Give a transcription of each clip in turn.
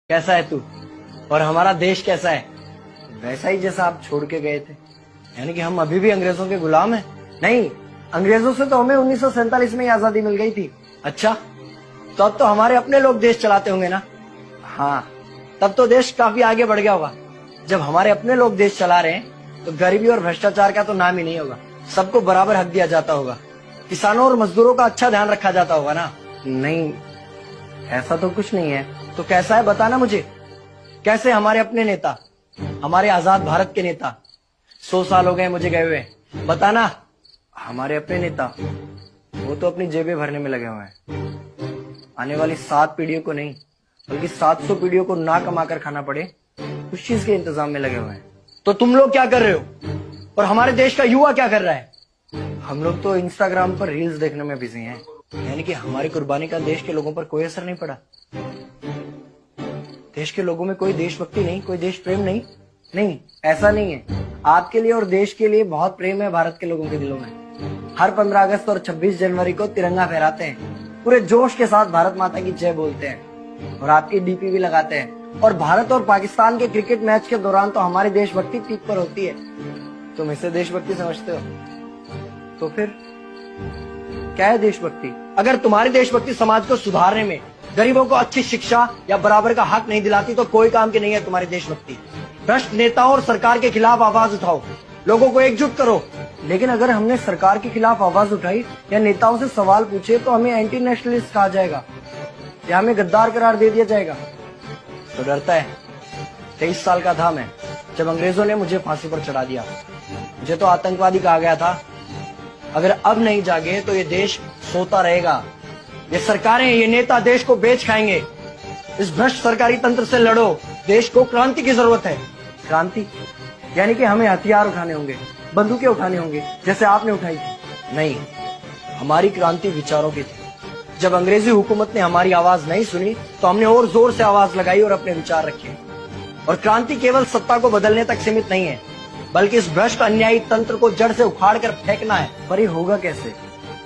कैसा है तू? और हमारा देश कैसा है? वैसा ही जैसा आप छोड़ के गए थे। यानी कि हम अभी भी अंग्रेजों के गुलाम हैं? नहीं, अंग्रेजों से तो हमें 1947 में ही आजादी मिल गई थी। अच्छा, तो अब तो हमारे अपने लोग देश चलाते होंगे ना? हाँ, तब तो देश काफी आगे बढ़ गया होगा। जब हमारे अपने लोग देश चला रहे हैं तो गरीबी और भ्रष्टाचार का तो नाम ही नहीं होगा। सबको बराबर हक दिया जाता होगा, किसानों और मजदूरों का अच्छा ध्यान रखा जाता होगा ना? नहीं, ऐसा तो कुछ नहीं है। तो कैसा है बताना मुझे। कैसे हमारे अपने नेता, हमारे आजाद भारत के नेता, 100 साल हो गए मुझे गए हुए, बताना। हमारे अपने नेता वो तो अपनी जेबें भरने में लगे हुए हैं। आने वाली 7 पीढ़ियों को नहीं बल्कि 700 पीढ़ियों को ना कमा कर खाना पड़े उस चीज के इंतजाम में लगे हुए हैं। तो तुम लोग क्या कर रहे हो और हमारे देश का युवा क्या कर रहा है? हम लोग तो इंस्टाग्राम पर रील्स देखने में बिजी हैं। यानी कि हमारी कुर्बानी का देश के लोगों पर कोई असर नहीं पड़ा। देश के लोगों में कोई देशभक्ति नहीं, कोई देश प्रेम नहीं। नहीं, ऐसा नहीं है। आपके लिए और देश के लिए बहुत प्रेम है भारत के लोगों के दिलों में। हर 15 अगस्त और 26 जनवरी को तिरंगा फहराते हैं, पूरे जोश के साथ भारत माता की जय बोलते हैं और आपकी डीपी भी लगाते हैं। और भारत और पाकिस्तान के क्रिकेट मैच के दौरान तो हमारी देशभक्ति पीक पर होती है। तुम इसे देशभक्ति समझते हो? तो फिर क्या है देशभक्ति? अगर तुम्हारी देशभक्ति समाज को सुधारने में, गरीबों को अच्छी शिक्षा या बराबर का हक नहीं दिलाती तो कोई काम की नहीं है तुम्हारी देशभक्ति। भ्रष्ट नेताओं और सरकार के खिलाफ आवाज उठाओ, लोगों को एकजुट करो। लेकिन अगर हमने सरकार के खिलाफ आवाज उठाई या नेताओं से सवाल पूछे तो हमें एंटी नेशनलिस्ट कहा जाएगा या हमें गद्दार करार दे दिया जाएगा। तो डरता है? 23 साल का था मैं जब अंग्रेजों ने मुझे फांसी पर चढ़ा दिया। मुझे तो आतंकवादी कहा गया था। अगर अब नहीं जागे तो ये देश सोता रहेगा। ये सरकारें, ये नेता देश को बेच खाएंगे। इस भ्रष्ट सरकारी तंत्र से लड़ो। देश को क्रांति की जरूरत है। क्रांति यानी कि हमें हथियार उठाने होंगे, बंदूकें उठाने होंगे जैसे आपने उठाई थी। नहीं, हमारी क्रांति विचारों की थी। जब अंग्रेजी हुकूमत ने हमारी आवाज नहीं सुनी तो हमने और जोर से आवाज लगाई और अपने विचार रखे। और क्रांति केवल सत्ता को बदलने तक सीमित नहीं है, बल्कि इस भ्रष्ट अन्यायी तंत्र को जड़ से उखाड़ कर फेंकना है। पर ये होगा कैसे?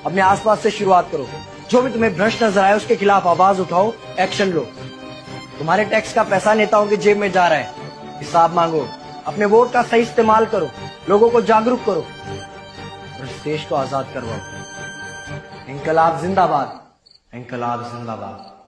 अपने आसपास से शुरुआत करो। जो भी तुम्हें भ्रष्ट नजर आए उसके खिलाफ आवाज उठाओ, एक्शन लो। तुम्हारे टैक्स का पैसा नेताओं की जेब में जा रहा है, हिसाब मांगो। अपने वोट का सही इस्तेमाल करो, लोगों को जागरूक करो और इस देश को आजाद करवाओ। इंकलाब जिंदाबाद, इंकलाब जिंदाबाद।